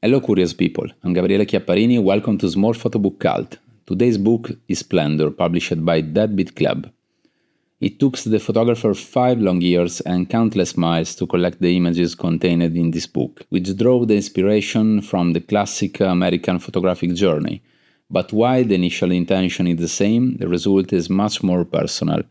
Hello, curious people. I'm Gabriele Chiapparini. Welcome to Small Photobook Cult. Today's book is Splendor, published by DEADBEAT Club. It took the photographer 5 long years and countless miles to collect the images contained in this book, which drove the inspiration from the classic American photographic journey. But while the initial intention is the same, the result is much more personal.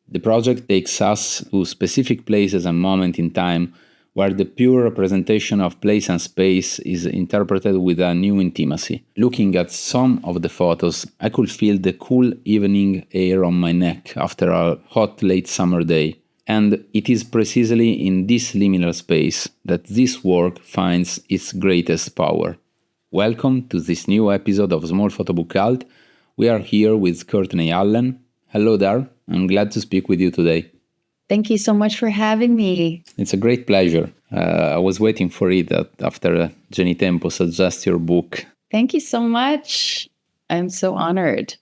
The project takes us to specific places and moments in time where the pure representation of place and space is interpreted with a new intimacy. Looking at some of the photos, I could feel the cool evening air on my neck after a hot late summer day. And it is precisely in this liminal space that this work finds its greatest power. Welcome to this new episode of Small Photobook Cult. We are here with Courtney Allen. Hello there, I'm glad to speak with you today. Thank you so much for having me. It's a great pleasure. I was waiting for it after Jenny Tempo suggests your book. Thank you so much. I'm so honored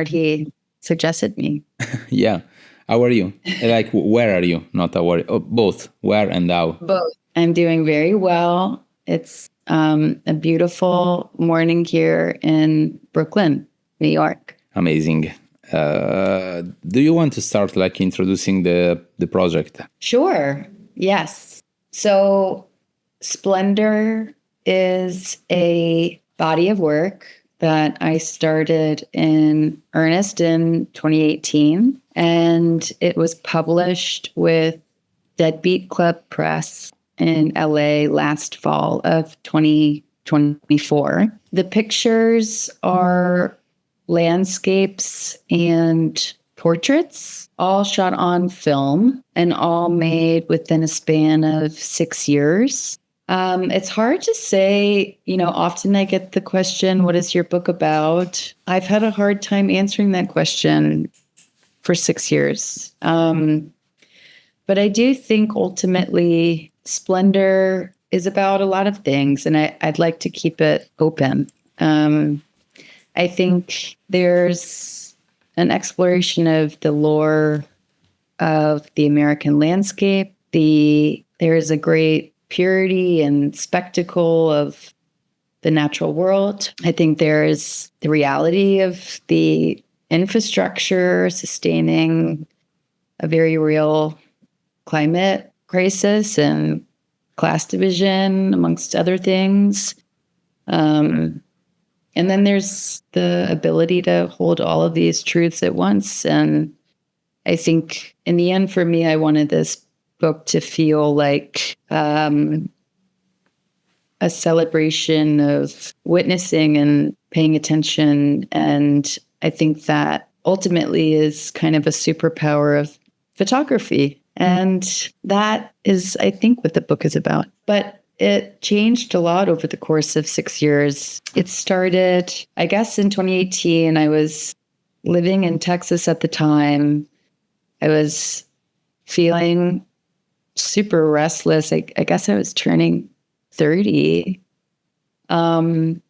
he suggested me. Yeah. How are you? Like, where are you? Not how are you? Oh, both. Where and how? Both. I'm doing very well. It's a beautiful morning here in Brooklyn, New York. Amazing. Do you want to start introducing the project? Sure. Yes. So Splendor is a body of work that I started in earnest in 2018, and it was published with DEADBEAT Club Press in LA last fall of 2024. The pictures are landscapes and portraits, all shot on film and all made within a span of 6 years. It's hard to say, often I get the question, what is your book about? I've had a hard time answering that question for 6 years. But I do think ultimately Splendor is about a lot of things, and I'd like to keep it open. I think there's an exploration of the lore of the American landscape. There is a great purity and spectacle of the natural world. I think there is the reality of the infrastructure sustaining a very real climate crisis and class division, amongst other things. And then there's the ability to hold all of these truths at once. And I think in the end, for me, I wanted this book to feel like a celebration of witnessing and paying attention. And I think that ultimately is kind of a superpower of photography. And that is, I think, what the book is about. But it changed a lot over the course of 6 years. It started, I guess, in 2018. I was living in Texas at the time. I was feeling super restless. I guess I was turning 30. And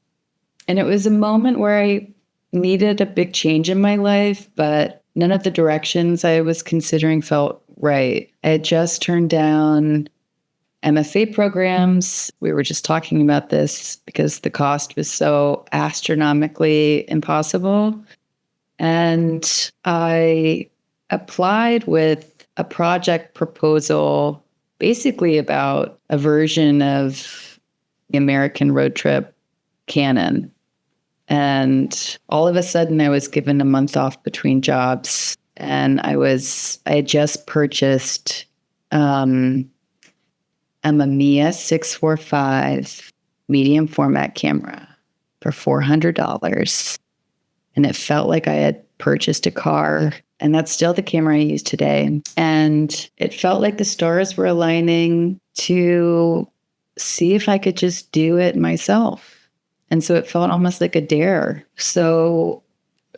it was a moment where I needed a big change in my life, but none of the directions I was considering felt right. I had just turned down MFA programs. We were just talking about this because the cost was so astronomically impossible. And I applied with a project proposal basically about a version of the American road trip canon. And all of a sudden I was given a month off between jobs, and I had just purchased a Mamiya 645 medium format camera for $400. And it felt like I had purchased a car. And that's still the camera I use today. And it felt like the stars were aligning to see if I could just do it myself. And so it felt almost like a dare. So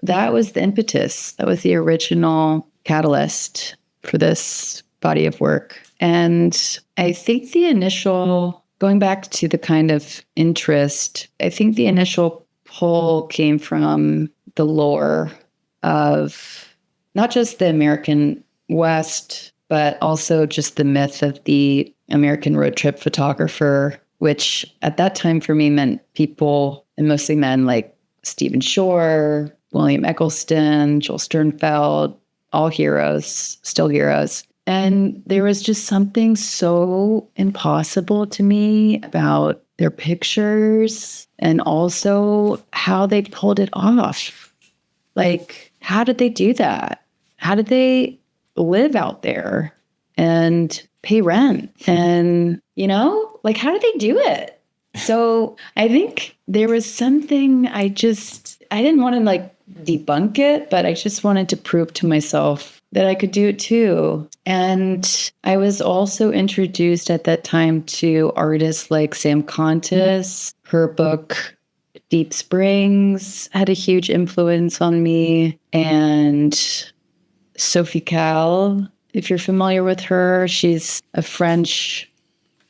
that was the impetus. That was the original catalyst for this body of work. And I think going back to the kind of interest, I think the initial pull came from the lore of not just the American West, but also just the myth of the American road trip photographer which at that time for me meant people, and mostly men, like Stephen Shore, William Eccleston, Joel Sternfeld, all heroes, still heroes. And there was just something so impossible to me about their pictures and also how they pulled it off. Like, how did they do that? How did they live out there and pay rent? And, like, how did they do it? So I think there was something I didn't want to like debunk it, but I just wanted to prove to myself that I could do it too. And I was also introduced at that time to artists like Sam Contis. Her book, Deep Springs, had a huge influence on me. And Sophie Calle, if you're familiar with her, she's a French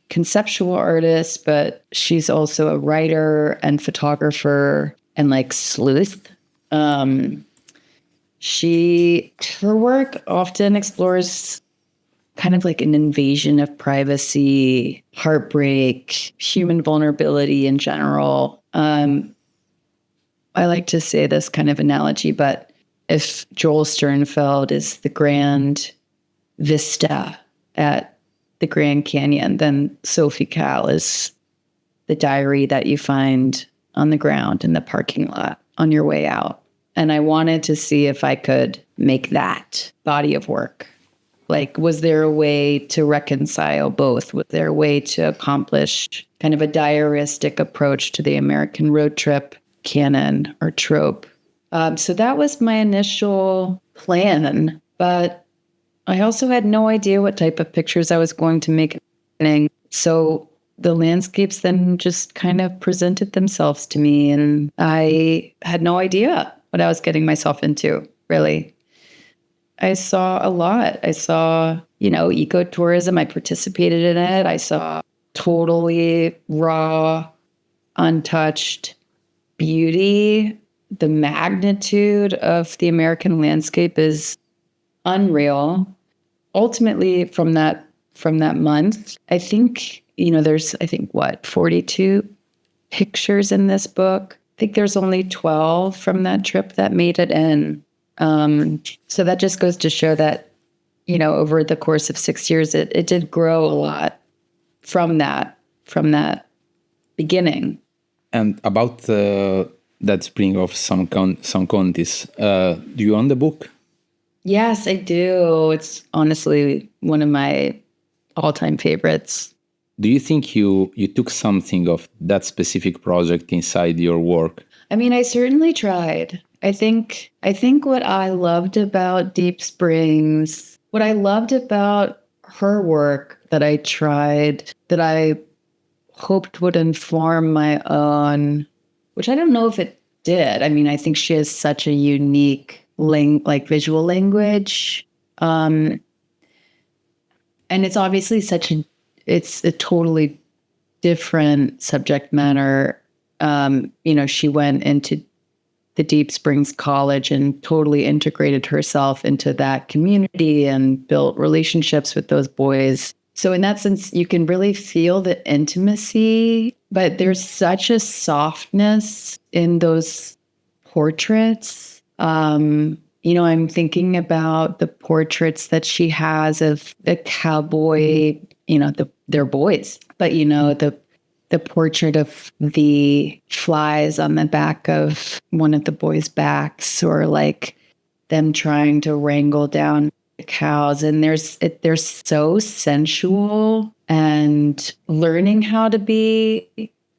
conceptual artist, but she's also a writer and photographer and like sleuth. Her work often explores kind of like an invasion of privacy, heartbreak, human vulnerability in general. I like to say this kind of analogy, but if Joel Sternfeld is the grand vista at the Grand Canyon, then Sophie Calle is the diary that you find on the ground in the parking lot on your way out. And I wanted to see if I could make that body of work. Like, was there a way to reconcile both? Was there a way to accomplish kind of a diaristic approach to the American road trip canon or trope? So that was my initial plan. But I also had no idea what type of pictures I was going to make. So the landscapes then just kind of presented themselves to me, and I had no idea what I was getting myself into, really. I saw a lot. I saw, ecotourism. I participated in it. I saw totally raw, untouched beauty. The magnitude of the American landscape is unreal. Ultimately, from that month, I think, there's 42 pictures in this book. I think there's only 12 from that trip that made it in. So that just goes to show that, over the course of 6 years, it did grow a lot from that beginning. And about that spring of some Contis, do you own the book? Yes, I do. It's honestly one of my all-time favorites. Do you think you took something of that specific project inside your work? I mean, I certainly tried. I think what I loved about Deep Springs, what I loved about her work that I tried, that I hoped would inform my own, which I don't know if it did. I mean, I think she has such a unique visual language. And it's obviously it's a totally different subject matter. She went into the Deep Springs College and totally integrated herself into that community and built relationships with those boys. So in that sense, you can really feel the intimacy, but there's such a softness in those portraits. I'm thinking about the portraits that she has of the cowboy, they're boys, but the portrait of the flies on the back of one of the boys' backs, or like them trying to wrangle down the cows. And they're so sensual, and learning how to be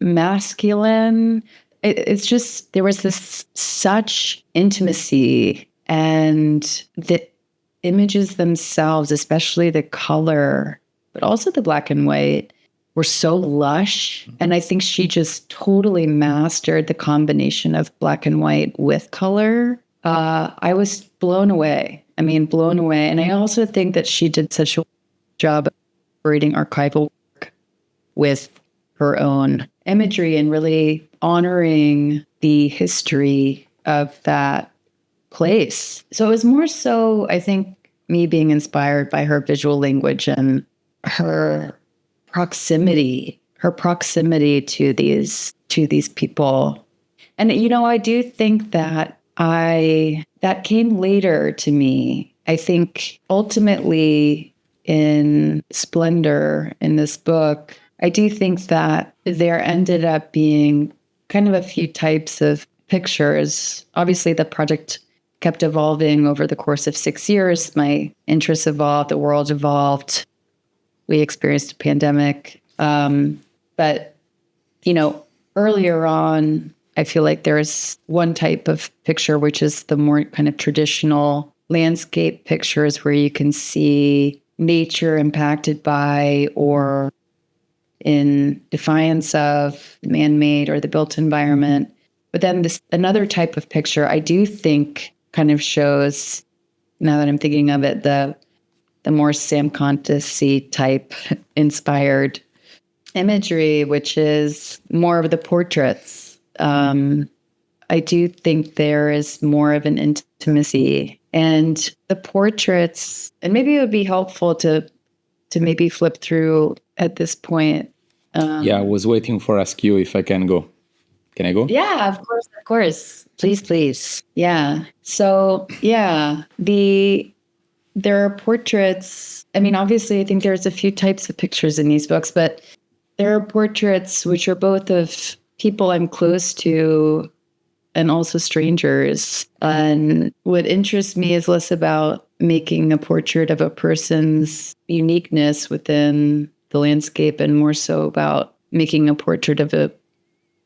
masculine. It's just, there was this such intimacy, and the images themselves, especially the color, but also the black and white, were so lush. And I think she just totally mastered the combination of black and white with color. I was blown away. And I also think that she did such a job of reading archival work with her own imagery and really honoring the history of that place. So it was more so, I think, me being inspired by her visual language and her proximity, her proximity to these people. And, I do think that that came later to me. I think ultimately in Splendor, in this book, I do think that there ended up being kind of a few types of pictures. Obviously, the project kept evolving over the course of 6 years. My interests evolved, the world evolved. We experienced a pandemic. But, earlier on, I feel like there's one type of picture, which is the more kind of traditional landscape pictures where you can see nature impacted by or in defiance of the man-made or the built environment. But then another type of picture I do think kind of shows, now that I'm thinking of it, the more Sam Contis-y type inspired imagery, which is more of the portraits. I do think there is more of an intimacy, and the portraits, and maybe it would be helpful to maybe flip through at this point. I was waiting for ask you if I can go. Can I go? Yeah, of course. Please. Yeah. So there are portraits. I mean, obviously, I think there's a few types of pictures in these books, but there are portraits which are both of people I'm close to and also strangers. And what interests me is less about making a portrait of a person's uniqueness within the landscape and more so about making a portrait of a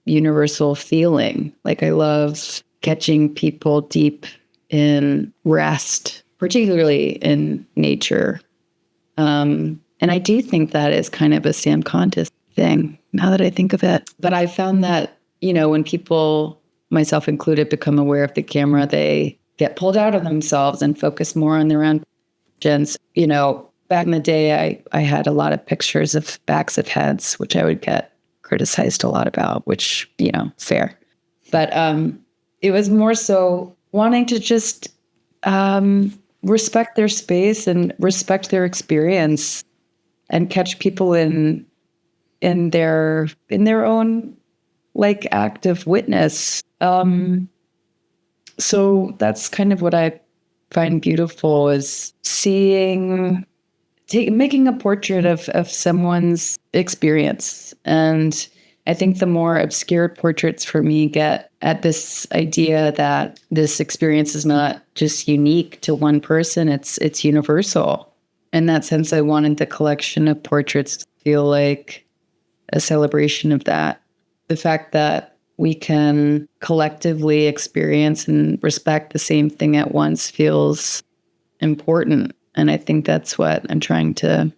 universal feeling. Like, I love catching people deep in rest, particularly in nature. And I do think that is kind of a Sam Contis thing, now that I think of it. But I found that, when people, myself included, become aware of the camera, they get pulled out of themselves and focus more on their own visions. Back in the day, I had a lot of pictures of backs of heads, which I would get criticized a lot about, which, fair. But it was more so wanting to just respect their space and respect their experience and catch people in their own act of witness. So that's kind of what I find beautiful, is making a portrait of someone's experience. And I think the more obscure portraits for me get at this idea that this experience is not just unique to one person, it's universal. In that sense, I wanted the collection of portraits to feel like a celebration of that. The fact that we can collectively experience and respect the same thing at once feels important. And I think that's what I'm trying to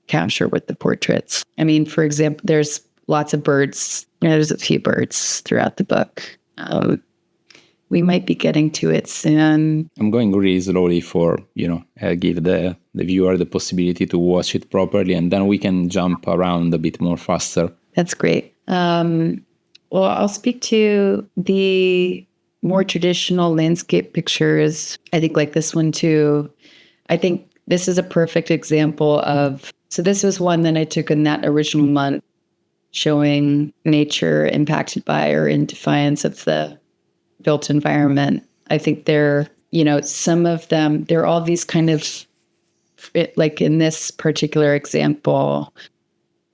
capture with the portraits. I mean, for example, there's lots of birds. There's a few birds throughout the book. We might be getting to it soon. I'm going really slowly for, give the viewer the possibility to watch it properly, and then we can jump around a bit more faster. That's great. Well, I'll speak to the more traditional landscape pictures. I think like this one too. I think this is a perfect example of, so this was one that I took in that original month, showing nature impacted by or in defiance of the built environment. I think some of them, they're all these kind of, like in this particular example,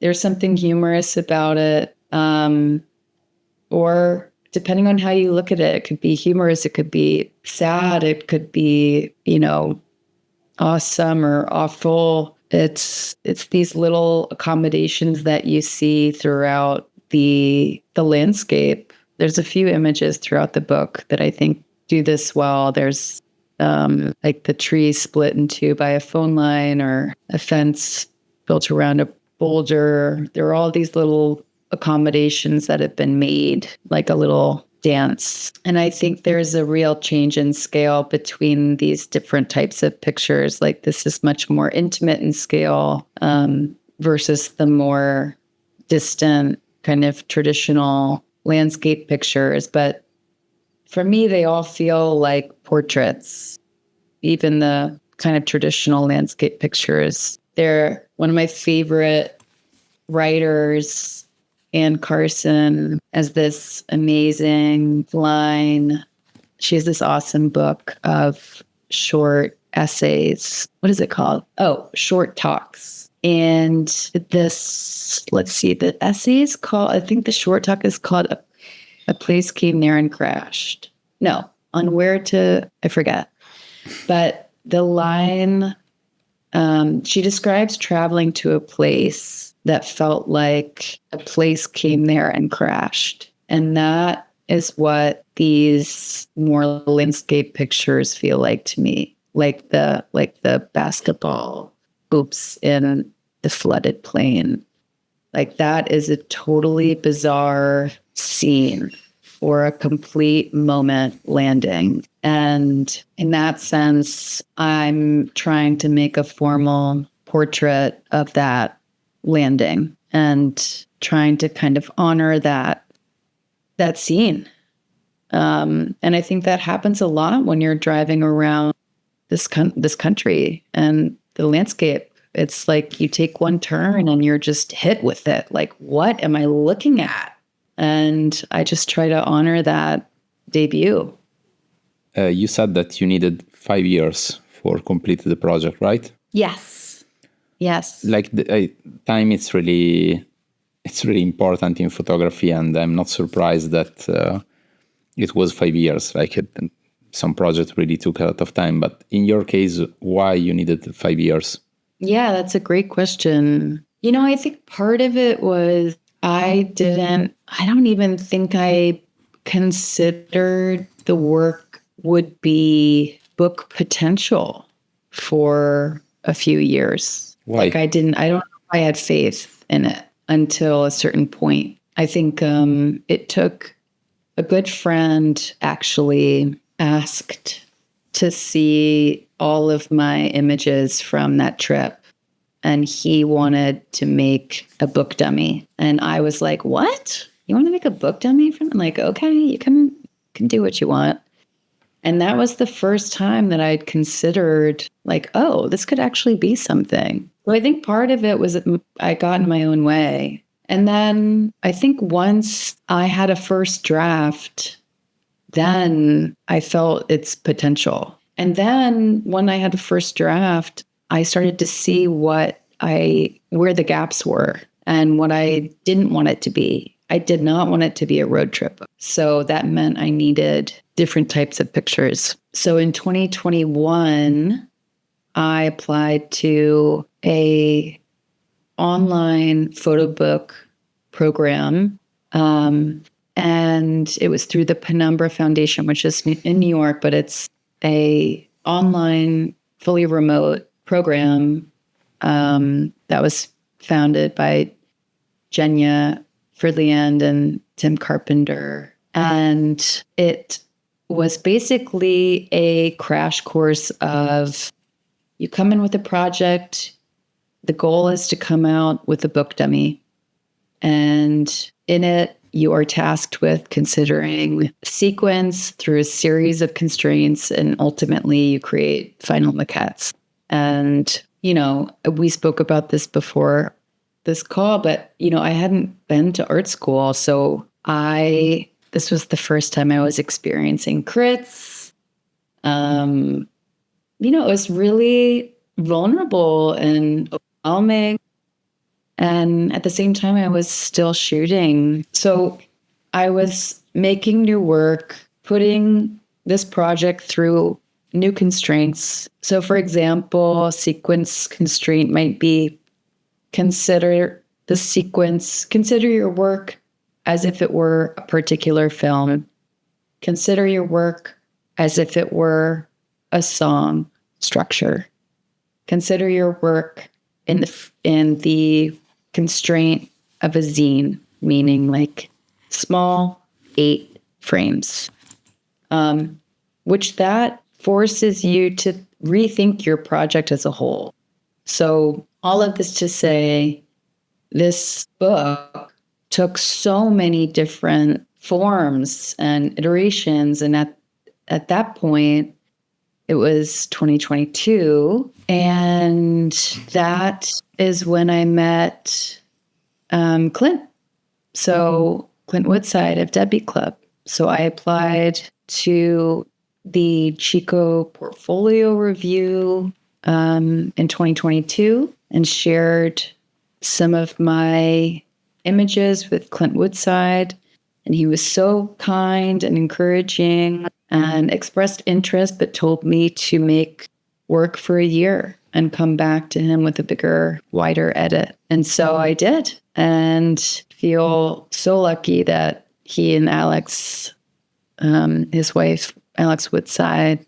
there's something humorous about it. Or depending on how you look at it, it could be humorous, it could be sad, it could be, awesome or awful. It's these little accommodations that you see throughout the landscape. There's a few images throughout the book that I think do this well. There's like the tree split in two by a phone line, or a fence built around a boulder. There are all these little accommodations that have been made, like a little dance. And I think there's a real change in scale between these different types of pictures. Like, this is much more intimate in scale versus the more distant kind of traditional landscape pictures. But for me, they all feel like portraits. Even the kind of traditional landscape pictures. They're one of my favorite writers Ann Carson as this amazing line. She has this awesome book of short essays. What is it called? Oh, short talks. And this, let's see, the essay is called, I think the short talk is called A Place Came Near and Crashed. No, on where to, I forget. But the line, she describes traveling to a place that felt like a place came there and crashed. And that is what these more landscape pictures feel like to me, like the basketball hoops in the flooded plain. Like that is a totally bizarre scene or a complete moment landing. And in that sense, I'm trying to make a formal portrait of that landing and trying to kind of honor that scene. And I think that happens a lot when you're driving around this country and the landscape. It's like you take one turn and you're just hit with it. Like, what am I looking at? And I just try to honor that debut. You said that you needed 5 years for complete the project, right? Yes. Like time, it's really important in photography, and I'm not surprised that it was 5 years. Like some projects really took a lot of time, but in your case, why you needed 5 years? Yeah, that's a great question. I think part of it was I don't even think I considered the work would be book potential for a few years. Why? Like I don't know if I had faith in it until a certain point. I think it took a good friend actually asked to see all of my images from that trip. And he wanted to make a book dummy. And I was like, what? You want to make a book dummy from? I'm like, okay, you can do what you want. And that was the first time that I'd considered like, oh, this could actually be something. So I think part of it was I got in my own way. And then I think once I had a first draft, then I felt its potential. And then when I had a first draft, I started to see where the gaps were and what I didn't want it to be. I did not want it to be a road trip. So that meant I needed different types of pictures. So in 2021, I applied to a online Photobook program. And it was through the Penumbra Foundation, which is in New York, but it's a online, fully remote program that was founded by Jenya Fridliand and Tim Carpenter. And it was basically a crash course of you come in with a project. The goal is to come out with a book dummy. And in it, you are tasked with considering sequence through a series of constraints, and ultimately you create final maquettes. And, we spoke about this before this call, but, I hadn't been to art school. So this was the first time I was experiencing crits. It was really vulnerable and overwhelming. And at the same time, I was still shooting. So I was making new work, putting this project through new constraints. So for example, a sequence constraint might be consider your work as if it were a particular film. Consider your work as if it were a song structure. Consider your work in the constraint of a zine, meaning like small 8 frames, which that forces you to rethink your project as a whole. So all of this to say, this book took so many different forms and iterations. And at that point, it was 2022. And that is when I met Clint. So Clint Woodside of Deadbeat Club. So I applied to the Chico portfolio review in 2022 and shared some of my images with Clint Woodside. And he was so kind and encouraging and expressed interest, but told me to make work for a year and come back to him with a bigger, wider edit. And so I did, and feel so lucky that he and Alex, his wife, Alex Woodside,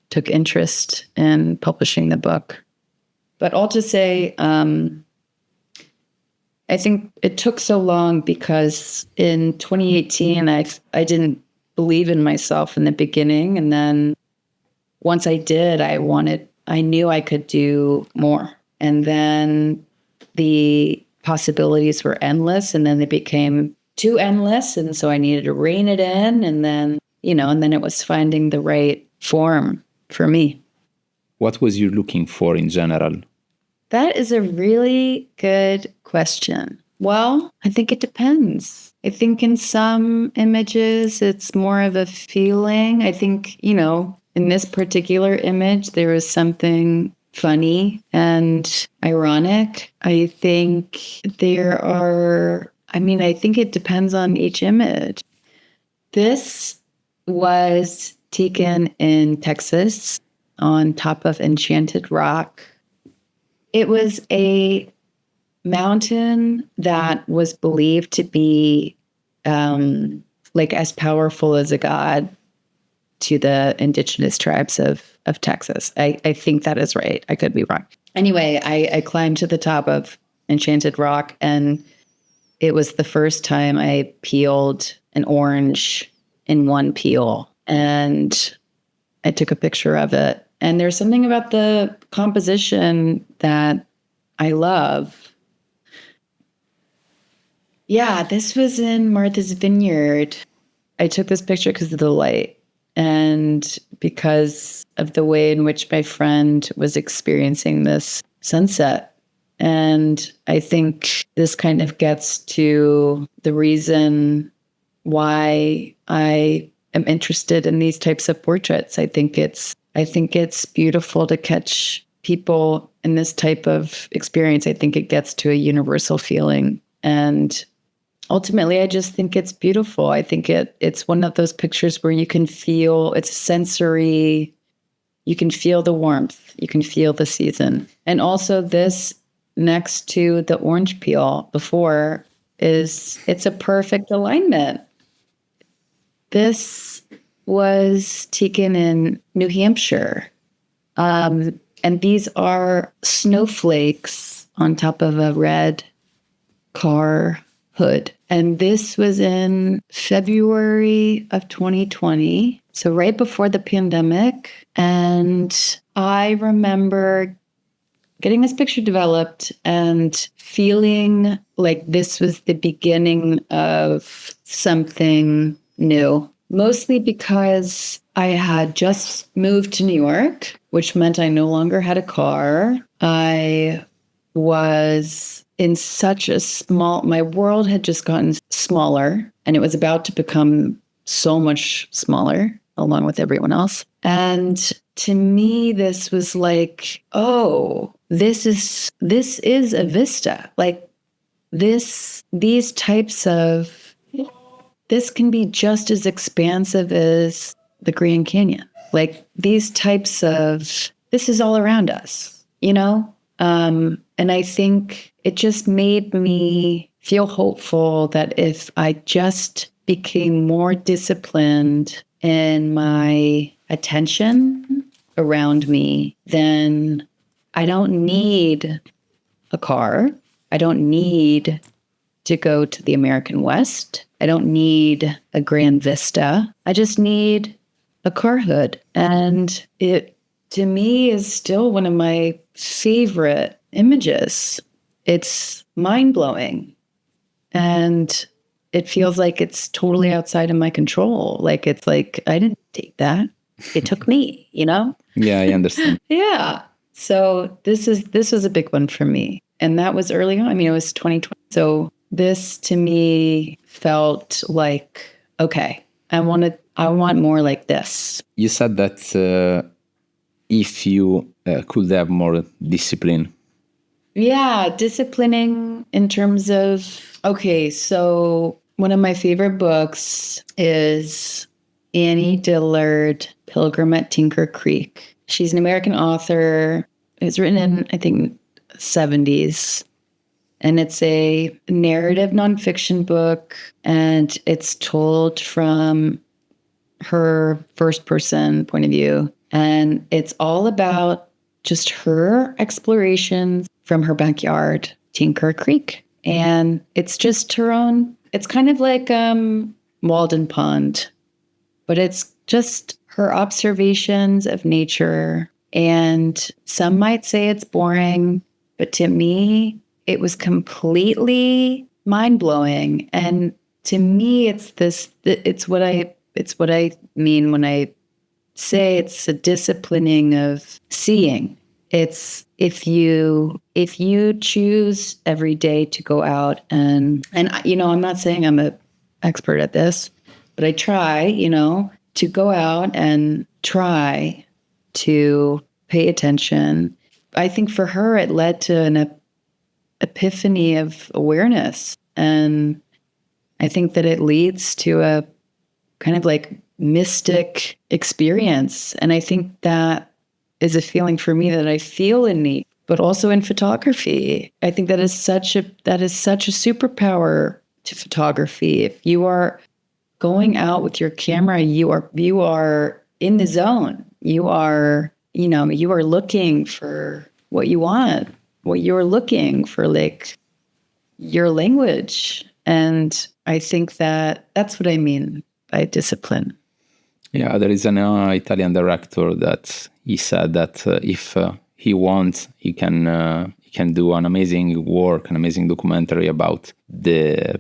took interest in publishing the book. But all to say, I think it took so long because in 2018, I didn't believe in myself in the beginning. And then once I did, I knew I could do more. And then the possibilities were endless, and then they became too endless. And so I needed to rein it in. And then, and then it was finding the right form for me. What was you looking for in general? That is a really good question. Well, I think it depends. I think in some images, it's more of a feeling. I think, in this particular image, there was something funny and ironic. I think I think it depends on each image. This was taken in Texas on top of Enchanted Rock. It was a mountain that was believed to be as powerful as a god to the indigenous tribes of Texas. I think that is right. I could be wrong. Anyway, I climbed to the top of Enchanted Rock, and it was the first time I peeled an orange in one peel. And I took a picture of it. And there's something about the composition that I love. Yeah, this was in Martha's Vineyard. I took this picture because of the light and because of the way in which my friend was experiencing this sunset. And I think this kind of gets to the reason why I am interested in these types of portraits. I think it's beautiful to catch people in this type of experience. I think it gets to a universal feeling. And ultimately, I just think it's beautiful. I think it's one of those pictures where you can feel, it's sensory, you can feel the warmth, you can feel the season. And also this next to the orange peel before it's a perfect alignment. This was taken in New Hampshire. And these are snowflakes on top of a red car hood. And this was in February of 2020, so right before the pandemic. And I remember getting this picture developed and feeling like this was the beginning of something new. Mostly because I had just moved to New York, which meant I no longer had a car. I was in such a my world had just gotten smaller, and it was about to become so much smaller along with everyone else. And to me, this was like, oh, this is a vista. Like these types of, this can be just as expansive as the Grand Canyon. Like these types of, this is all around us, And I think it just made me feel hopeful that if I just became more disciplined in my attention around me, then I don't need a car. I don't need to go to the American West. I don't need a grand vista. I just need a car hood. And it, to me, is still one of my favorite images. It's mind-blowing. And it feels like it's totally outside of my control. Like, it's like, I didn't take that. It took me, Yeah, I understand. Yeah. So this was a big one for me. And that was early on. I mean, it was 2020. So this to me felt like, okay, I want more like this. You said that if you could have more discipline. Yeah, disciplining in terms of, okay, so one of my favorite books is Annie Dillard, Pilgrim at Tinker Creek. She's an American author. It's written in, I think, 70s. And it's a narrative nonfiction book. And it's told from her first person point of view. And it's all about just her explorations from her backyard, Tinker Creek. And it's just her own, it's kind of like Walden Pond, but it's just her observations of nature. And some might say it's boring, but to me, it was completely mind-blowing. And to me, it's what I mean when I say it's a disciplining of seeing. It's if you choose every day to go out and I'm not saying I'm an expert at this, but I try, to go out and try to pay attention. I think for her, it led to an epiphany of awareness. And I think that it leads to a kind of like mystic experience. And I think that is a feeling for me that I feel in me, but also in photography. I think that is such a superpower to photography. If you are going out with your camera, you are in the zone. You are looking for what you want, what you're looking for, like your language. And I think that that's what I mean by discipline. Yeah, there is an Italian director that he said that if he wants, he can do an amazing work, an amazing documentary about the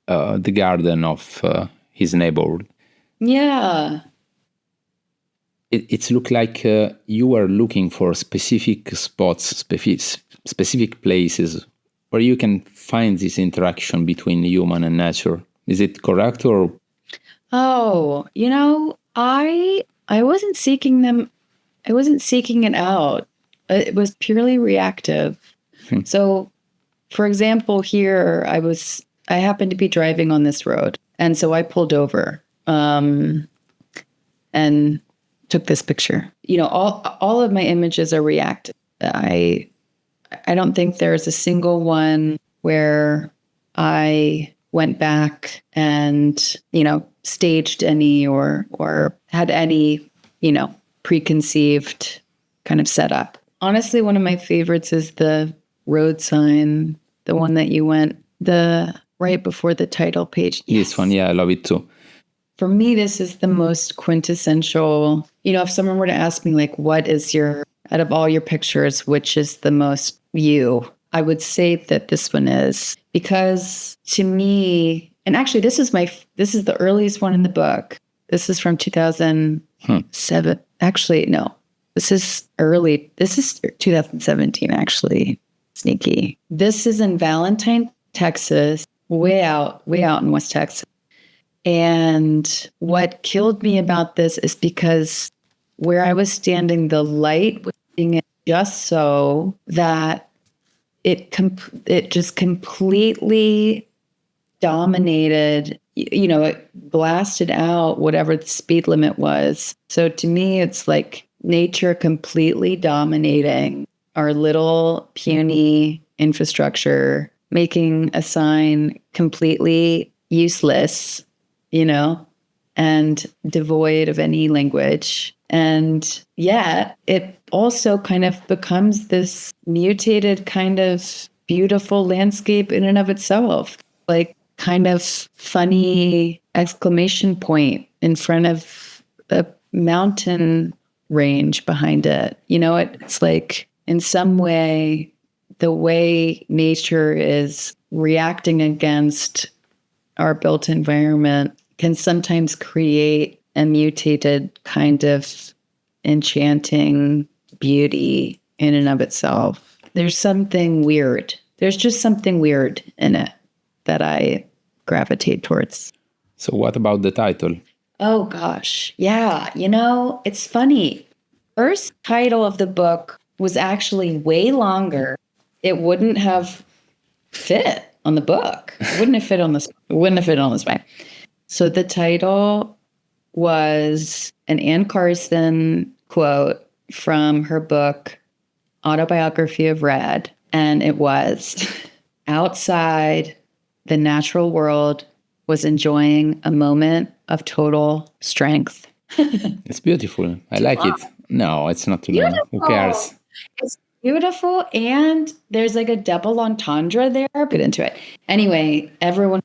garden of his neighborhood. Yeah. It's look like you are looking for specific spots, specific places where you can find this interaction between human and nature. Is it correct or? Oh, I wasn't seeking them. I wasn't seeking it out. It was purely reactive. So, for example, here I happened to be driving on this road, and so I pulled over and took this picture. All of my images are reactive. I don't think there's a single one where I went back and staged any or had any preconceived kind of setup. Honestly, one of my favorites is the road sign, the one that you went right before the title page. Yes. This one, yeah, I love it too. For me, this is the most quintessential. If someone were to ask me, like, what is out of all your pictures, which is the most you? I would say that this one is, because to me, and actually this is the earliest one in the book. This is from 2007. Actually, no, this is early. This is 2017, actually. Sneaky. This is in Valentine, Texas, way out in West Texas. And what killed me about this is because where I was standing, the light was hitting it just so that it just completely dominated, it blasted out whatever the speed limit was. So to me, it's like nature completely dominating our little puny infrastructure, making a sign completely useless, and devoid of any language. And yet it also kind of becomes this mutated kind of beautiful landscape in and of itself, like kind of funny exclamation point in front of a mountain range behind it. It's like in some way, the way nature is reacting against our built environment can sometimes create a mutated kind of enchanting beauty in and of itself. There's something weird. There's just something weird in it. that I gravitate towards. So what about the title? Oh gosh. Yeah. It's funny. First title of the book was actually way longer. It wouldn't have fit on the book. It wouldn't have fit on this. It wouldn't have fit on this way. So the title was an Anne Carson quote from her book, Autobiography of Red. And it was, outside, the natural world was enjoying a moment of total strength. It's beautiful. I like it. No, it's not too long. Who cares? It's beautiful. And there's like a double entendre there. Get into it. Anyway, everyone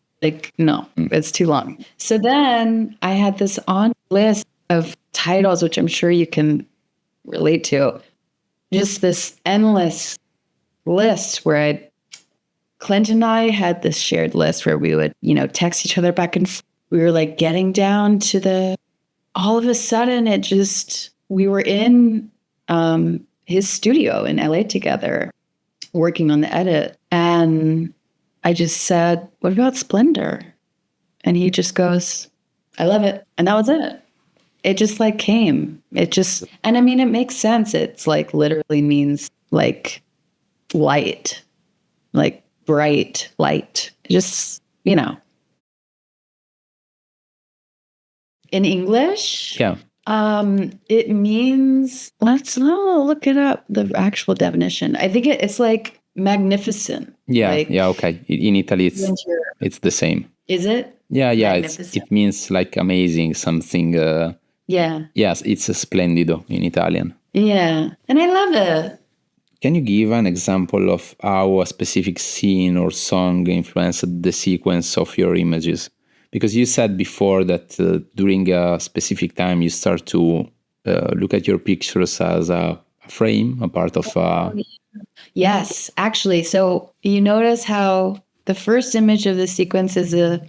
no, it's too long. So then I had this on list of titles, which I'm sure you can relate to. Just this endless list where Clint and I had this shared list where we would, text each other back and forth. We were like getting down to all of a sudden we were in his studio in LA together, working on the edit. And I just said, what about Splendor? And he just goes, I love it. And that was it. It just came. And I mean, it makes sense. It's literally means light, bright light. Just, In English? Yeah. It means, let's look it up, the actual definition. I think it's magnificent. Yeah, okay. In Italy, it's the same. Is it? Yeah, it means amazing, something. Yeah. Yes, it's splendido in Italian. Yeah, and I love it. Can you give an example of how a specific scene or song influenced the sequence of your images? Because you said before that during a specific time you start to look at your pictures as a frame, a part of a... Yes, actually. So you notice how the first image of the sequence is a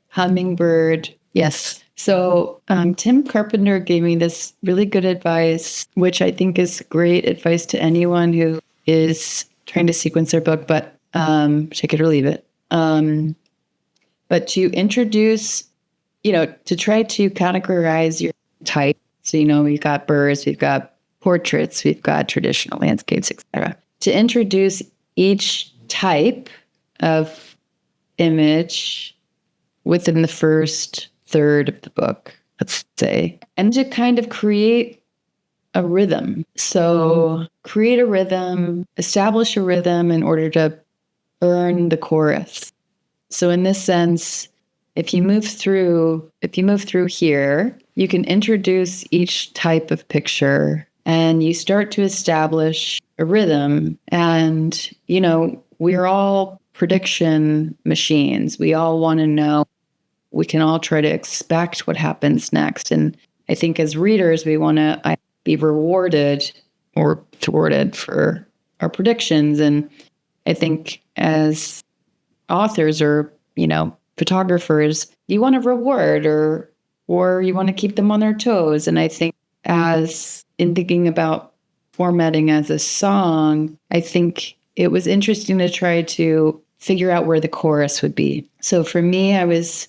hummingbird. Yes. So Tim Carpenter gave me this really good advice, which I think is great advice to anyone who is trying to sequence their book, but take it or leave it. But to introduce, to try to categorize your type. So, we've got birds, we've got portraits, we've got traditional landscapes, etc. To introduce each type of image within the first third of the book, let's say, and to kind of create a rhythm. So create a rhythm, establish a rhythm in order to earn the chorus. So in this sense, if you move through here, you can introduce each type of picture and you start to establish a rhythm. And, we're all prediction machines. We all want to know. We can all try to expect what happens next. And I think as readers, we want to be rewarded or thwarted for our predictions. And I think as authors or, photographers, you want to reward or you want to keep them on their toes. And I think as in thinking about formatting as a song, I think it was interesting to try to figure out where the chorus would be. So for me, I was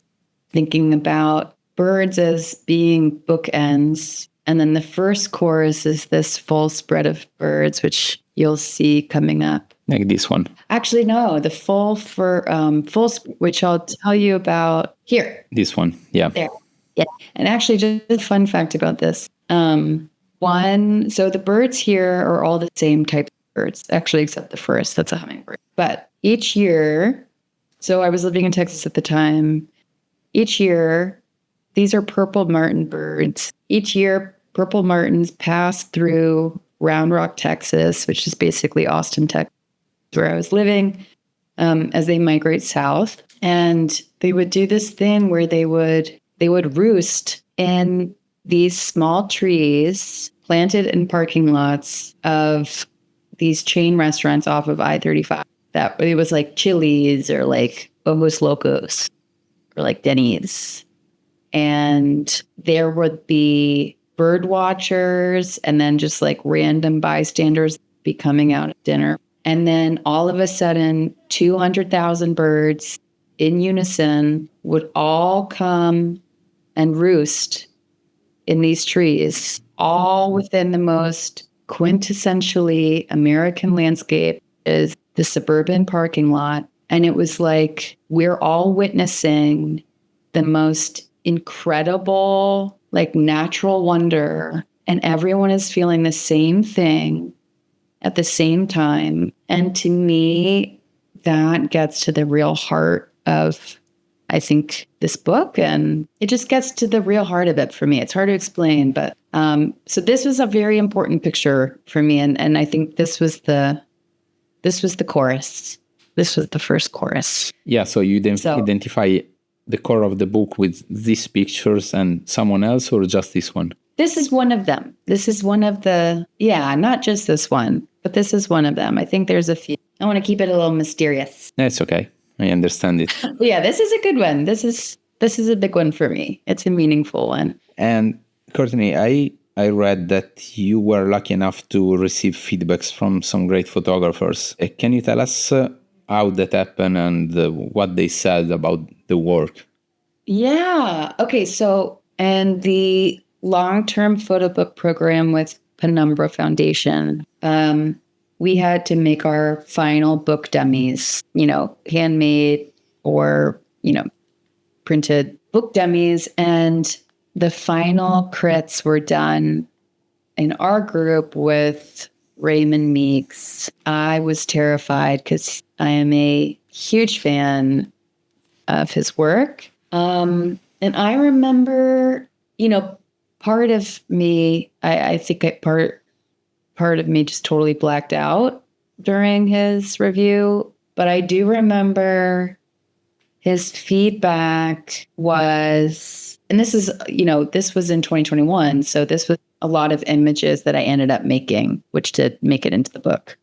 thinking about birds as being bookends. And then the first chorus is this full spread of birds, which you'll see coming up. Like this one. Actually, no, the which I'll tell you about here. This one, yeah. There. Yeah. And actually, just a fun fact about this. So the birds here are all the same type of birds, actually, except the first, that's a hummingbird. But each year, so I was living in Texas at the time, each year, these are purple martin birds. Each year, purple martins pass through Round Rock, Texas, which is basically Austin, Texas, where I was living, as they migrate south. And they would do this thing where they would roost in these small trees planted in parking lots of these chain restaurants off of I-35. That it was like Chili's or like Ojos Locos or like Denny's. And there would be bird watchers and then just like random bystanders be coming out at dinner. And then all of a sudden, 200,000 birds in unison would all come and roost in these trees, all within the most quintessentially American landscape is the suburban parking lot. And it was like we're all witnessing the most incredible, like natural wonder. And everyone is feeling the same thing at the same time. And to me, that gets to the real heart of, I think, this book. And it just gets to the real heart of it for me. It's hard to explain, but so this was a very important picture for me. And I think this was the chorus. This was the first chorus. Yeah, so you identify the core of the book with these pictures and someone else, or just this one? This is one of them. This is one of the, not just this one, but this is one of them. I think there's a few. I want to keep it a little mysterious. That's okay. I understand it. Yeah, this is a good one. This is a big one for me. It's a meaningful one. And Courtney, I read that you were lucky enough to receive feedbacks from some great photographers. Can you tell us how that happened and what they said about the work? Yeah. Okay. So, and the long-term Photobook program with Penumbra Foundation, we had to make our final book dummies, handmade or, printed book dummies. And the final crits were done in our group with Raymond Meeks. I was terrified because I am a huge fan of his work. And I remember, part of me, I think part of me just totally blacked out during his review. But I do remember his feedback was, and this is, this was in 2021. So this was a lot of images that I ended up making, which did make it into the book.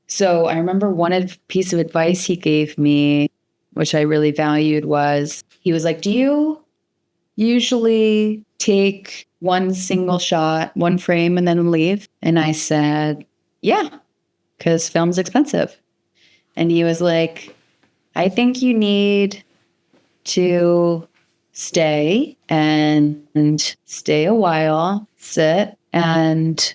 So I remember one piece of advice he gave me, which I really valued, was he was like, do you usually take one single shot, one frame, and then leave? And I said, yeah, because film's expensive. And he was like, I think you need to stay and stay a while, sit and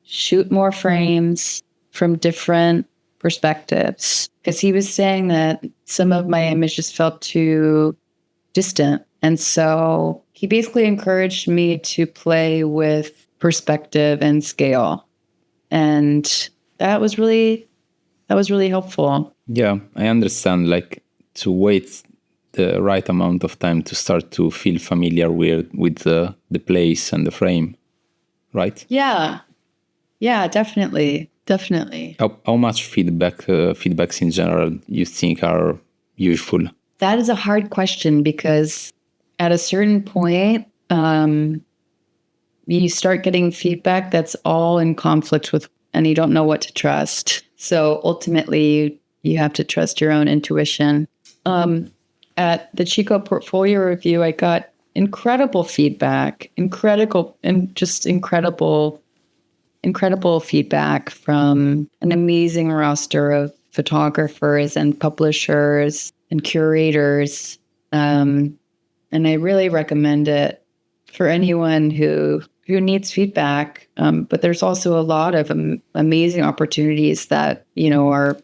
shoot more frames from different perspectives. Because he was saying that some of my images felt too distant. And so he basically encouraged me to play with perspective and scale. And that was really helpful. Yeah, I understand, to wait the right amount of time to start to feel familiar with the place and the frame, right? Yeah, definitely. How much feedbacks in general you think are useful? That is a hard question because at a certain point, you start getting feedback that's all in conflict with, and you don't know what to trust. So ultimately, you have to trust your own intuition. At the Chico portfolio review, I got incredible feedback, incredible feedback from an amazing roster of photographers and publishers and curators. And I really recommend it for anyone who needs feedback. But there's also a lot of amazing opportunities that, are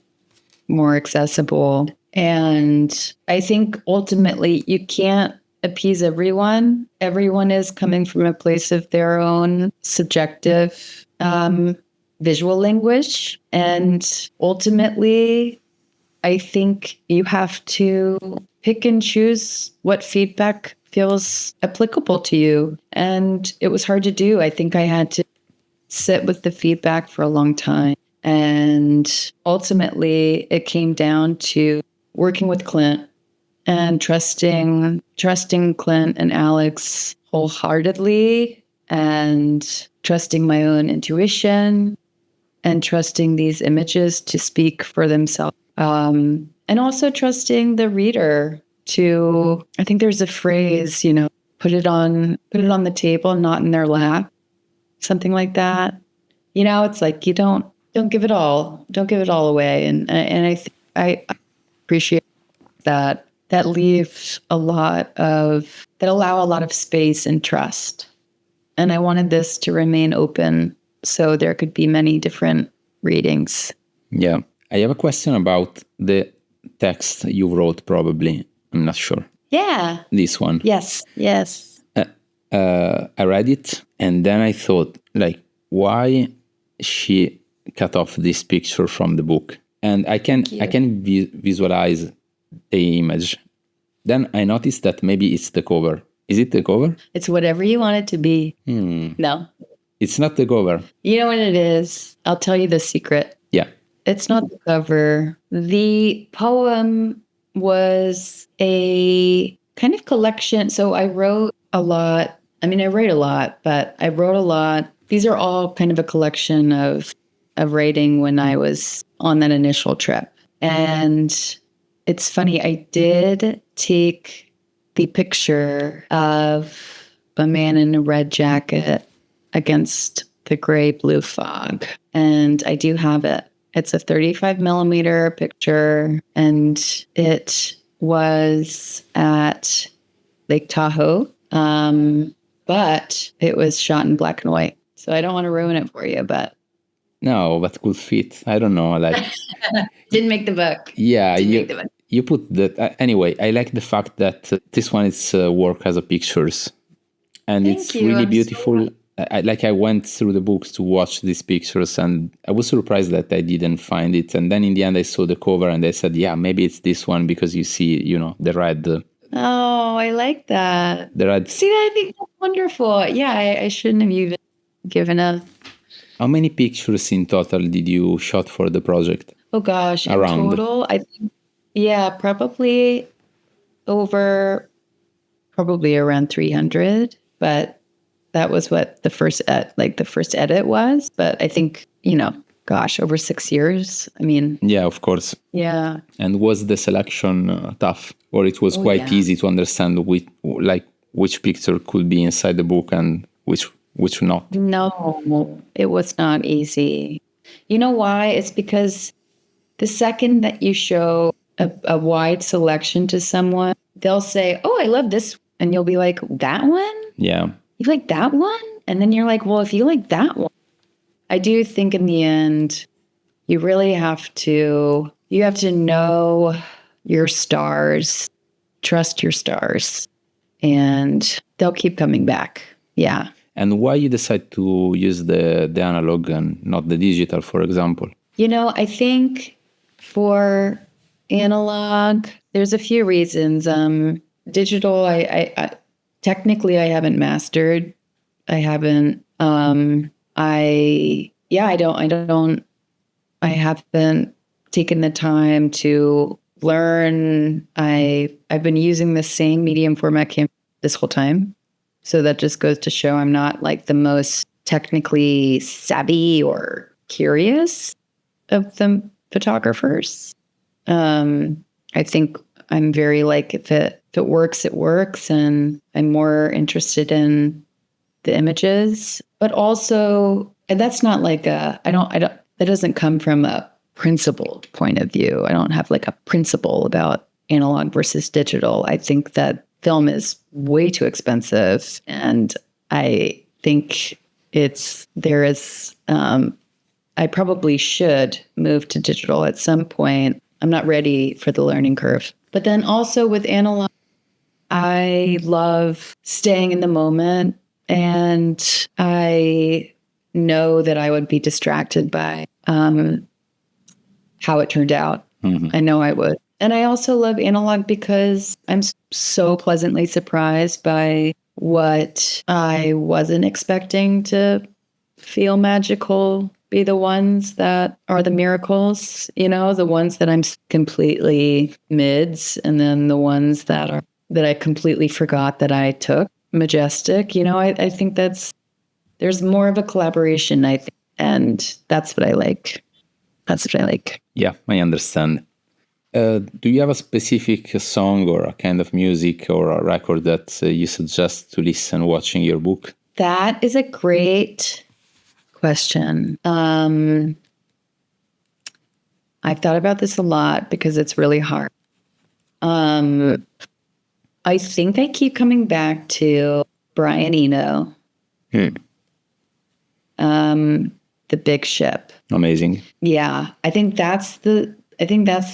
more accessible. And I think ultimately you can't appease everyone. Everyone is coming from a place of their own subjective visual language. And ultimately, I think you have to pick and choose what feedback feels applicable to you. And it was hard to do. I think I had to sit with the feedback for a long time. And ultimately, it came down to working with Clint and trusting Clint and Alex wholeheartedly, and trusting my own intuition, and trusting these images to speak for themselves. And also trusting the reader to, I think there's a phrase, put it on the table, not in their lap, something like that. It's like you don't give it all away, and I appreciate that leave that allow a lot of space and trust. And I wanted this to remain open so there could be many different readings. Yeah. I have a question about the text you wrote, probably. I'm not sure. Yeah. This one. Yes. I read it and then I thought, like, why she cut off this picture from the book? And I can visualize the image. Then I noticed that maybe it's the cover. Is it the cover? It's whatever you want it to be. No. It's not the cover. You know what it is? I'll tell you the secret. Yeah. It's not the cover. The poem was a kind of collection. So I wrote a lot. I mean, I write a lot, but I wrote a lot. These are all kind of a collection of writing when I was on that initial trip. And it's funny, I did take the picture of a man in a red jacket against the gray-blue fog. And I do have it. It's a 35 millimeter picture, and it was at Lake Tahoe. But it was shot in black and white. So I don't want to ruin it for you, but. No, but could fit. I don't know. Like, didn't make the book. Yeah, you put that. Anyway, I like the fact that this one is work as a pictures. And it's really beautiful. I went through the books to watch these pictures and I was surprised that I didn't find it. And then in the end, I saw the cover and I said, yeah, maybe it's this one because you see, the red. Oh, I like that. See, I think that's wonderful. Yeah, I shouldn't have even given a... How many pictures in total did you shot for the project? Oh gosh, in total, I think, probably around 300. But that was what the first edit was. But I think, over 6 years. I mean... Yeah, of course. Yeah. And was the selection tough? Or it was quite easy to understand which picture could be inside the book and which not? No, it was not easy. You know why? It's because the second that you show a wide selection to someone, they'll say, oh, I love this. And you'll be like, that one? Yeah. You like that one? And then you're like, well, if you like that one, I do think in the end, you really have to know your stars, trust your stars, and they'll keep coming back. Yeah. And why you decide to use the analog and not the digital, for example? I think for analog, there's a few reasons. Digital, I technically I haven't mastered. I haven't. I haven't taken the time to learn. I've been using the same medium format camera this whole time. So that just goes to show I'm not like the most technically savvy or curious of the photographers. I think I'm very like, if it works, it works. And I'm more interested in the images, but also, and that's not like that doesn't come from a principled point of view. I don't have like a principle about analog versus digital. I think that film is way too expensive. And I think I probably should move to digital at some point. I'm not ready for the learning curve. But then also with analog, I love staying in the moment. And I know that I would be distracted by how it turned out. Mm-hmm. I know I would. And I also love analog because I'm so pleasantly surprised by what I wasn't expecting to feel magical be the ones that are the miracles, the ones that I'm completely mids, and then the ones that I completely forgot that I took. Majestic, I think there's more of a collaboration, I think, and that's what I like. Yeah, I understand. Do you have a specific song or a kind of music or a record that you suggest to listen watching your book? That is a great question. I've thought about this a lot because it's really hard. I think I keep coming back to Brian Eno, The Big Ship. Amazing. Yeah, I think that's the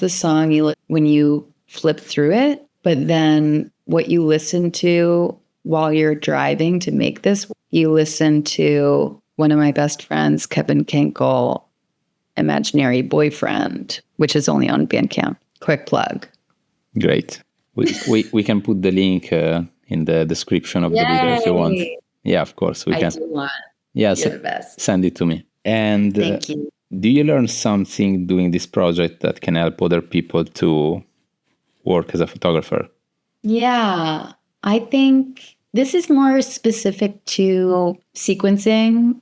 song when you flip through it, but then what you listen to while you're driving to make this, you listen to one of my best friends, Kevin Kinkle, Imaginary Boyfriend, which is only on Bandcamp. Quick plug. Great. We can put the link in the description of the video if you want. Yeah, of course we can. I do want. Yeah, You're the best. send it to me. And Thank you. do you learn something doing this project that can help other people to work as a photographer? Yeah, I think this is more specific to sequencing,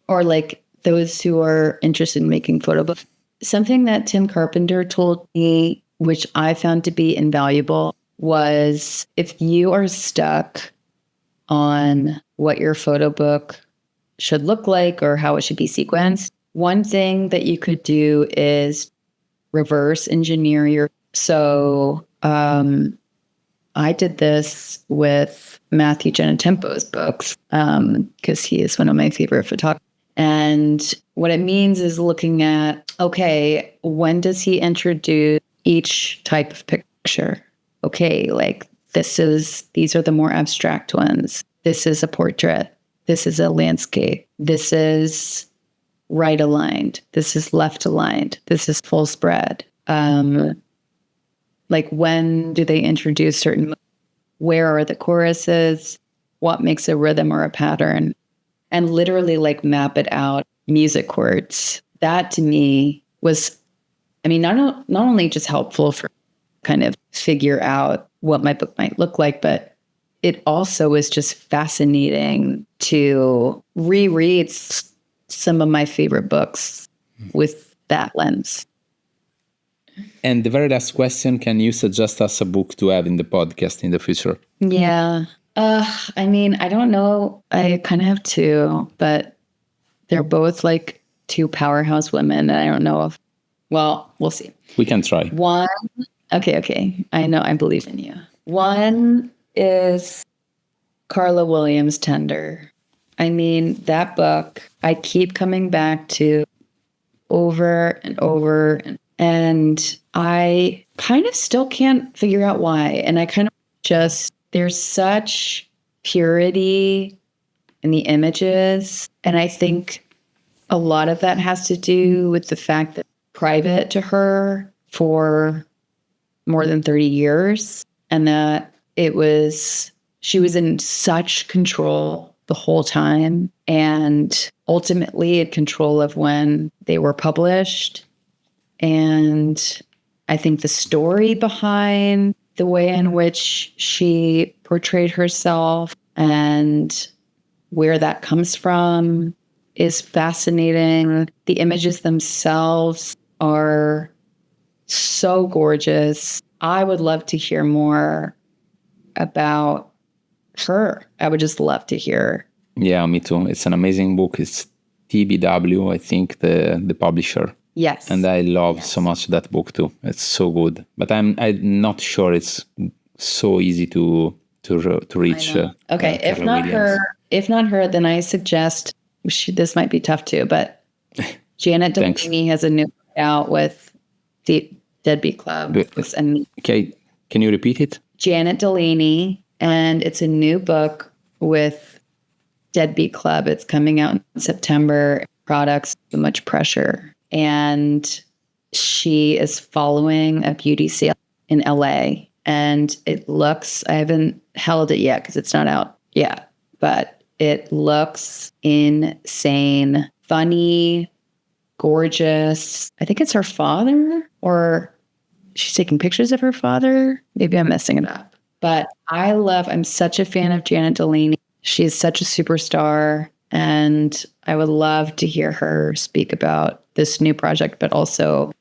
or like those who are interested in making Photobook. Something that Tim Carpenter told me, which I found to be invaluable, was if you are stuck on what your photo book should look like or how it should be sequenced, one thing that you could do is reverse engineer your. So I did this with Matthew Genetempo's books because he is one of my favorite photographers. And what it means is looking at, okay, when does he introduce each type of picture? Okay, like these are the more abstract ones. This is a portrait. This is a landscape. This is right aligned. This is left aligned. This is full spread. Like when do they introduce certain, where are the choruses? What makes a rhythm or a pattern? And literally like map it out, music chords. That to me was, I mean, not only just helpful for kind of figure out what my book might look like, but it also was just fascinating to reread some of my favorite books with that lens. And the very last question, can you suggest us a book to have in the podcast in the future? Yeah. I mean, I don't know. I kind of have two, but they're both like two powerhouse women. And I don't know if, well, we'll see. We can try. One, okay. I know, I believe in you. One is Carla Williams' Tender. I mean, that book, I keep coming back to over and over. And I kind of still can't figure out why. And I kind of just, there's such purity in the images. And I think a lot of that has to do with the fact that private to her for more than 30 years. And that she was in such control the whole time. And ultimately in control of when they were published. And I think the story behind the way in which she portrayed herself and where that comes from is fascinating. The images themselves are so gorgeous. I would love to hear more about her. I would just love to hear. Yeah, me too. It's an amazing book. It's TBW, I think, the publisher. Yes. And I love so much that book too. It's so good. But I'm not sure it's so easy to reach. Okay, if not her, then I suggest this might be tough too. But Janet Delaney has a new book out with the Deadbeat Club. Okay, can you repeat it? Janet Delaney, and it's a new book with Deadbeat Club. It's coming out in September. Products, so much pressure. And she is following a beauty sale in LA. And it looks, I haven't held it yet because it's not out yet, but it looks insane, funny, gorgeous. I think it's her father, or she's taking pictures of her father. Maybe I'm messing it up. But I'm such a fan of Janet Delaney. She is such a superstar. And I would love to hear her speak about this new project, but also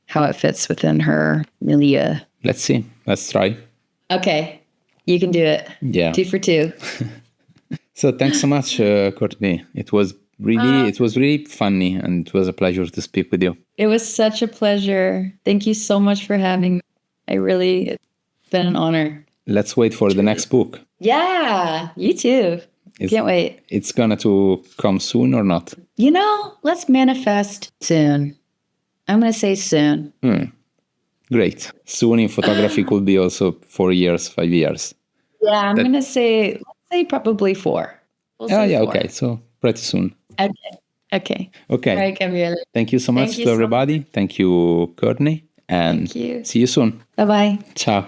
how it fits within her milieu. Let's see. Let's try. Okay. You can do it. Yeah. 2 for 2. So thanks so much, Courtney. It was really, it was really funny, and it was a pleasure to speak with you. It was such a pleasure. Thank you so much for having me. It's been an honor. Let's wait for the next book. Yeah, you too. Can't wait. It's gonna to come soon or not? Let's manifest soon. I'm going to say soon. Great. Soon in photography could be also 4 years, 5 years. Yeah, I'm going to say, let's say probably 4. We'll say 4. Okay. So pretty soon. Okay. All right, Gabriele. Thank you so much to everybody. Thank you, Courtney. And Thank you. see you soon. Bye-bye. Ciao.